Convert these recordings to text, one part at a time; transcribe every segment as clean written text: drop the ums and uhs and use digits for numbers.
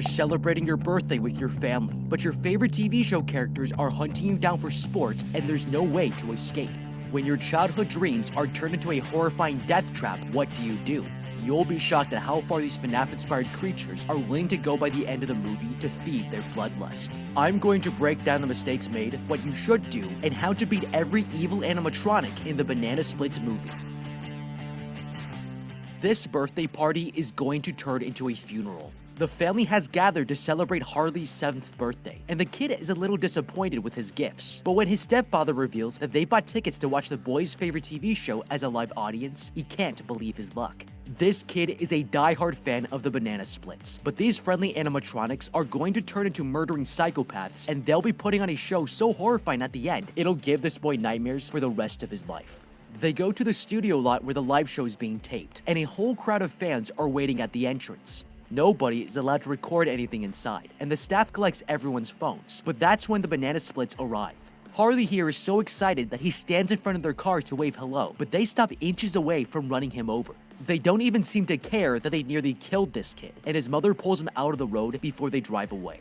You're celebrating your birthday with your family, but your favorite TV show characters are hunting you down for sport and there's no way to escape. When your childhood dreams are turned into a horrifying death trap, what do? You'll be shocked at how far these FNAF-inspired creatures are willing to go by the end of the movie to feed their bloodlust. I'm going to break down the mistakes made, what you should do, and how to beat every evil animatronic in the Banana Splits movie. This birthday party is going to turn into a funeral. The family has gathered to celebrate Harley's 7th birthday, and the kid is a little disappointed with his gifts. But when his stepfather reveals that they bought tickets to watch the boy's favorite TV show as a live audience, he can't believe his luck. This kid is a die-hard fan of the Banana Splits, but these friendly animatronics are going to turn into murdering psychopaths, and they'll be putting on a show so horrifying at the end, it'll give this boy nightmares for the rest of his life. They go to the studio lot where the live show is being taped, and a whole crowd of fans are waiting at the entrance. Nobody is allowed to record anything inside, and the staff collects everyone's phones, but that's when the Banana Splits arrive. Harley here is so excited that he stands in front of their car to wave hello, but they stop inches away from running him over. They don't even seem to care that they nearly killed this kid, and his mother pulls him out of the road before they drive away.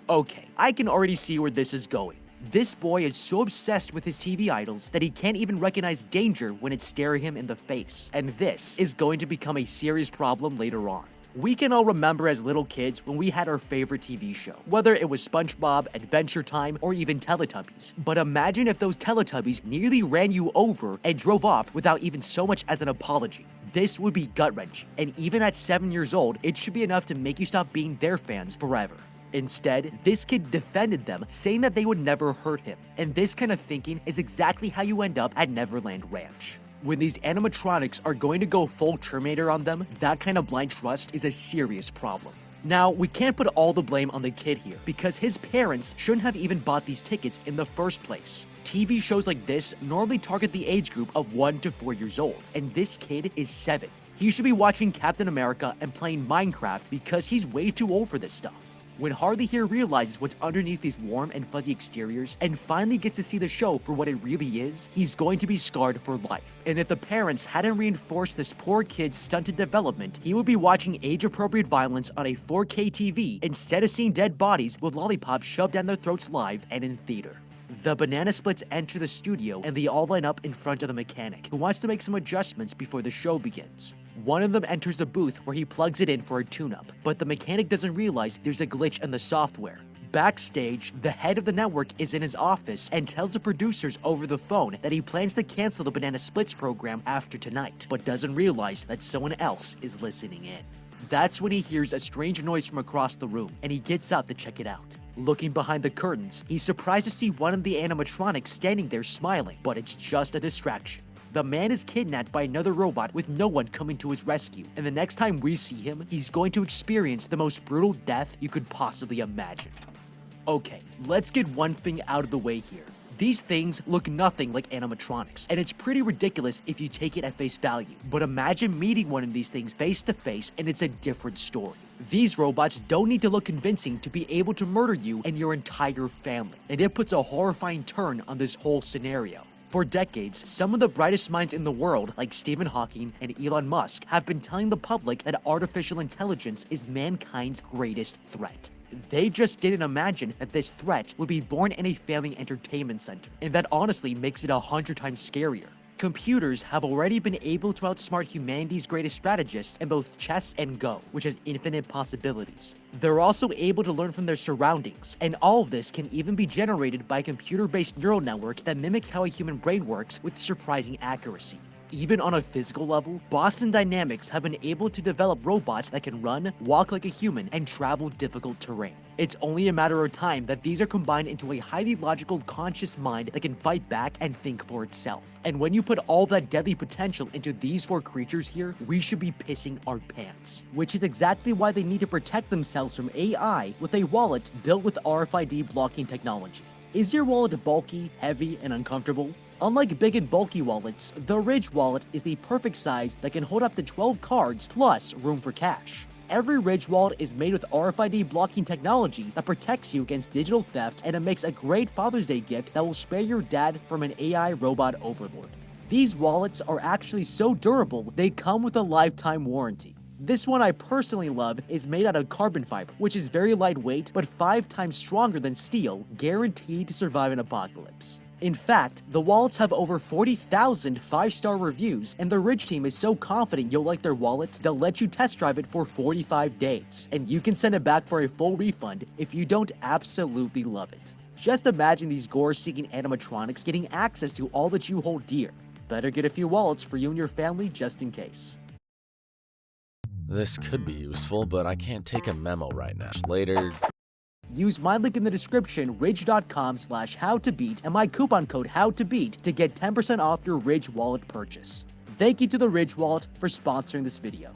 Okay, I can already see where this is going. This boy is so obsessed with his TV idols that he can't even recognize danger when it's staring him in the face, and this is going to become a serious problem later on. We can all remember as little kids when we had our favorite TV show, whether it was SpongeBob, Adventure Time, or even Teletubbies. But imagine if those Teletubbies nearly ran you over and drove off without even so much as an apology. This would be gut-wrenching, and even at 7 years old, it should be enough to make you stop being their fans forever. Instead, this kid defended them, saying that they would never hurt him. And this kind of thinking is exactly how you end up at Neverland Ranch. When these animatronics are going to go full Terminator on them, that kind of blind trust is a serious problem. Now, we can't put all the blame on the kid here, because his parents shouldn't have even bought these tickets in the first place. TV shows like this normally target the age group of 1 to 4 years old, and this kid is 7. He should be watching Captain America and playing Minecraft because he's way too old for this stuff. When Harley here realizes what's underneath these warm and fuzzy exteriors and finally gets to see the show for what it really is, he's going to be scarred for life. And if the parents hadn't reinforced this poor kid's stunted development, he would be watching age-appropriate violence on a 4K TV instead of seeing dead bodies with lollipops shoved down their throats live and in theater. The Banana Splits enter the studio and they all line up in front of the mechanic, who wants to make some adjustments before the show begins. One of them enters the booth where he plugs it in for a tune-up, but the mechanic doesn't realize there's a glitch in the software. Backstage, the head of the network is in his office and tells the producers over the phone that he plans to cancel the Banana Splits program after tonight, but doesn't realize that someone else is listening in. That's when he hears a strange noise from across the room, and he gets up to check it out. Looking behind the curtains, he's surprised to see one of the animatronics standing there smiling, but it's just a distraction. The man is kidnapped by another robot with no one coming to his rescue, and the next time we see him, he's going to experience the most brutal death you could possibly imagine. Okay, let's get one thing out of the way here. These things look nothing like animatronics, and it's pretty ridiculous if you take it at face value. But imagine meeting one of these things face to face and it's a different story. These robots don't need to look convincing to be able to murder you and your entire family, and it puts a horrifying turn on this whole scenario. For decades, some of the brightest minds in the world, like Stephen Hawking and Elon Musk, have been telling the public that artificial intelligence is mankind's greatest threat. They just didn't imagine that this threat would be born in a failing entertainment center, and that honestly makes it 100 times scarier. Computers have already been able to outsmart humanity's greatest strategists in both chess and Go, which has infinite possibilities. They're also able to learn from their surroundings, and all of this can even be generated by a computer-based neural network that mimics how a human brain works with surprising accuracy. Even on a physical level, Boston Dynamics have been able to develop robots that can run, walk like a human, and travel difficult terrain. It's only a matter of time that these are combined into a highly logical, conscious mind that can fight back and think for itself. And when you put all that deadly potential into these 4 creatures here, we should be pissing our pants. Which is exactly why they need to protect themselves from AI with a wallet built with RFID blocking technology. Is your wallet bulky, heavy, and uncomfortable? Unlike big and bulky wallets, the Ridge wallet is the perfect size that can hold up to 12 cards plus room for cash. Every Ridge wallet is made with RFID blocking technology that protects you against digital theft, and it makes a great Father's Day gift that will spare your dad from an AI robot overlord. These wallets are actually so durable, they come with a lifetime warranty. This one I personally love is made out of carbon fiber, which is very lightweight but 5 times stronger than steel, guaranteed to survive an apocalypse. In fact, the wallets have over 40,000 5-star reviews, and the Ridge team is so confident you'll like their wallet, they'll let you test drive it for 45 days, and you can send it back for a full refund if you don't absolutely love it. Just imagine these gore-seeking animatronics getting access to all that you hold dear. Better get a few wallets for you and your family just in case. This could be useful, but I can't take a memo right now. Later. Use my link in the description, ridge.com/howtobeat, and my coupon code HOWTOBEAT to get 10% off your Ridge wallet purchase. Thank you to the Ridge wallet for sponsoring this video.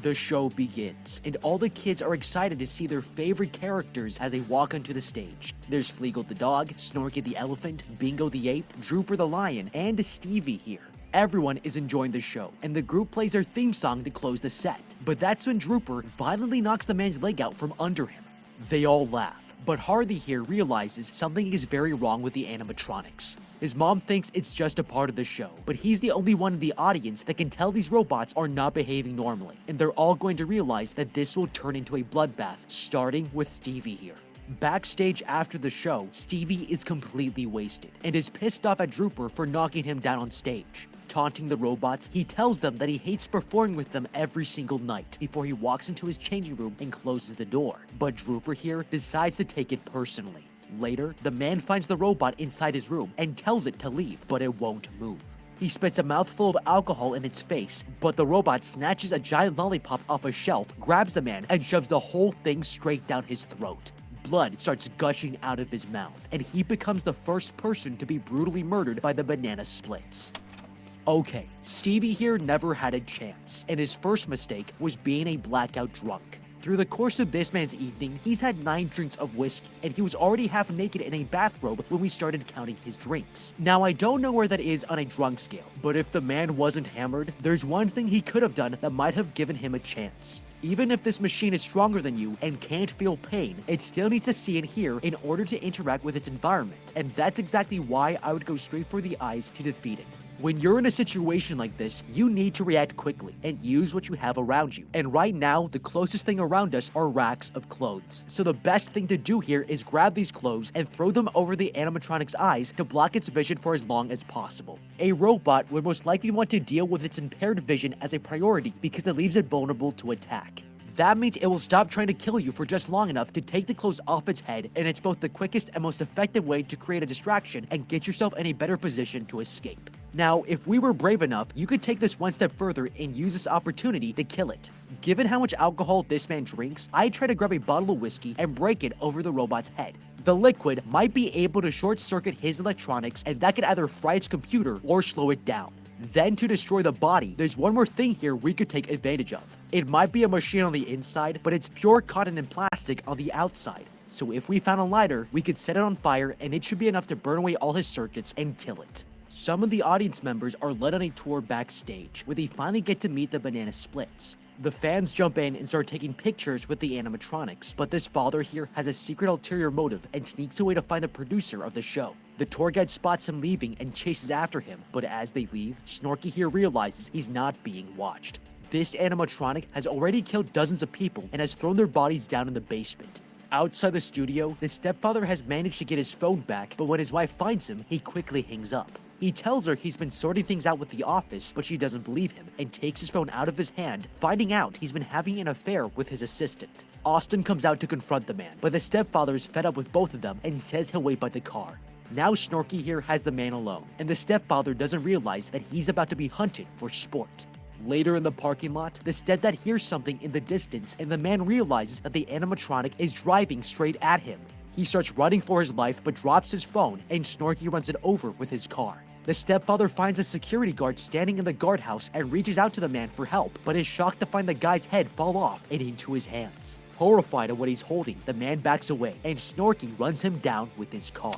The show begins, and all the kids are excited to see their favorite characters as they walk onto the stage. There's Fleagle the dog, Snorky the elephant, Bingo the ape, Drooper the lion, and Stevie here. Everyone is enjoying the show, and the group plays their theme song to close the set. But that's when Drooper violently knocks the man's leg out from under him. They all laugh, but Harley here realizes something is very wrong with the animatronics. His mom thinks it's just a part of the show, but he's the only one in the audience that can tell these robots are not behaving normally, and they're all going to realize that this will turn into a bloodbath, starting with Stevie here. Backstage after the show, Stevie is completely wasted, and is pissed off at Drooper for knocking him down on stage. Taunting the robots, he tells them that he hates performing with them every single night before he walks into his changing room and closes the door. But Drooper here decides to take it personally. Later, the man finds the robot inside his room and tells it to leave, but it won't move. He spits a mouthful of alcohol in its face, but the robot snatches a giant lollipop off a shelf, grabs the man, and shoves the whole thing straight down his throat. Blood starts gushing out of his mouth, and he becomes the first person to be brutally murdered by the banana splits. Okay, Stevie here never had a chance, and his first mistake was being a blackout drunk. Through the course of this man's evening, he's had 9 drinks of whiskey, and he was already half naked in a bathrobe when we started counting his drinks. Now, I don't know where that is on a drunk scale, but if the man wasn't hammered, there's one thing he could have done that might have given him a chance. Even if this machine is stronger than you and can't feel pain, it still needs to see and hear in order to interact with its environment, and that's exactly why I would go straight for the eyes to defeat it. When you're in a situation like this, you need to react quickly and use what you have around you. And right now, the closest thing around us are racks of clothes. So the best thing to do here is grab these clothes and throw them over the animatronic's eyes to block its vision for as long as possible. A robot would most likely want to deal with its impaired vision as a priority because it leaves it vulnerable to attack. That means it will stop trying to kill you for just long enough to take the clothes off its head, and it's both the quickest and most effective way to create a distraction and get yourself in a better position to escape. Now, if we were brave enough, you could take this one step further and use this opportunity to kill it. Given how much alcohol this man drinks, I'd try to grab a bottle of whiskey and break it over the robot's head. The liquid might be able to short-circuit his electronics, and that could either fry its computer or slow it down. Then to destroy the body, there's one more thing here we could take advantage of. It might be a machine on the inside, but it's pure cotton and plastic on the outside. So if we found a lighter, we could set it on fire and it should be enough to burn away all his circuits and kill it. Some of the audience members are led on a tour backstage, where they finally get to meet the banana splits. The fans jump in and start taking pictures with the animatronics, but this father here has a secret ulterior motive and sneaks away to find the producer of the show. The tour guide spots him leaving and chases after him, but as they leave, Snorky here realizes he's not being watched. This animatronic has already killed dozens of people and has thrown their bodies down in the basement. Outside the studio, the stepfather has managed to get his phone back, but when his wife finds him, he quickly hangs up. He tells her he's been sorting things out with the office, but she doesn't believe him and takes his phone out of his hand, finding out he's been having an affair with his assistant. Austin comes out to confront the man, but the stepfather is fed up with both of them and says he'll wait by the car. Now Snorky here has the man alone, and the stepfather doesn't realize that he's about to be hunted for sport. Later in the parking lot, the stepdad hears something in the distance, and the man realizes that the animatronic is driving straight at him. He starts running for his life but drops his phone, and Snorky runs it over with his car. The stepfather finds a security guard standing in the guardhouse and reaches out to the man for help, but is shocked to find the guy's head fall off and into his hands. Horrified at what he's holding, the man backs away, and Snorky runs him down with his car.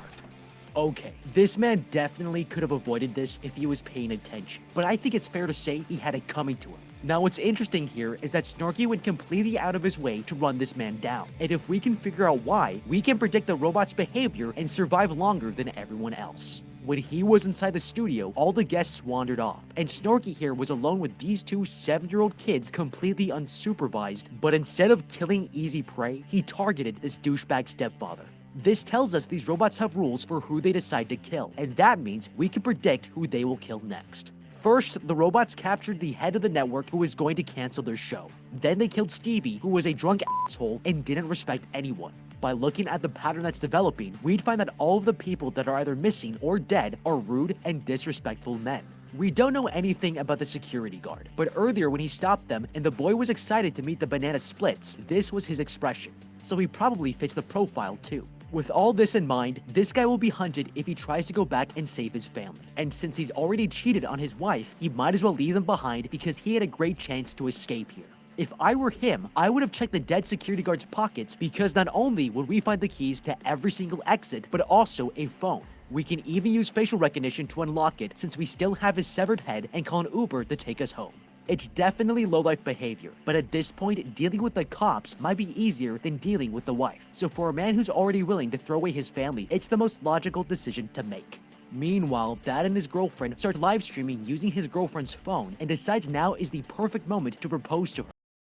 Okay, this man definitely could have avoided this if he was paying attention, but I think it's fair to say he had it coming to him. Now what's interesting here is that Snorky went completely out of his way to run this man down, and if we can figure out why, we can predict the robot's behavior and survive longer than everyone else. When he was inside the studio, all the guests wandered off, and Snorky here was alone with these two 7-year-old kids completely unsupervised, but instead of killing easy prey, he targeted this douchebag stepfather. This tells us these robots have rules for who they decide to kill, and that means we can predict who they will kill next. First, the robots captured the head of the network who was going to cancel their show. Then they killed Stevie, who was a drunk asshole and didn't respect anyone. By looking at the pattern that's developing, we'd find that all of the people that are either missing or dead are rude and disrespectful men. We don't know anything about the security guard, but earlier when he stopped them and the boy was excited to meet the banana splits, this was his expression. So he probably fits the profile too. With all this in mind, this guy will be hunted if he tries to go back and save his family. And since he's already cheated on his wife, he might as well leave them behind because he had a great chance to escape here. If I were him, I would have checked the dead security guard's pockets because not only would we find the keys to every single exit, but also a phone. We can even use facial recognition to unlock it since we still have his severed head and call an Uber to take us home. It's definitely low-life behavior, but at this point, dealing with the cops might be easier than dealing with the wife. So for a man who's already willing to throw away his family, it's the most logical decision to make. Meanwhile, Dad and his girlfriend start live streaming using his girlfriend's phone and decides now is the perfect moment to propose to her.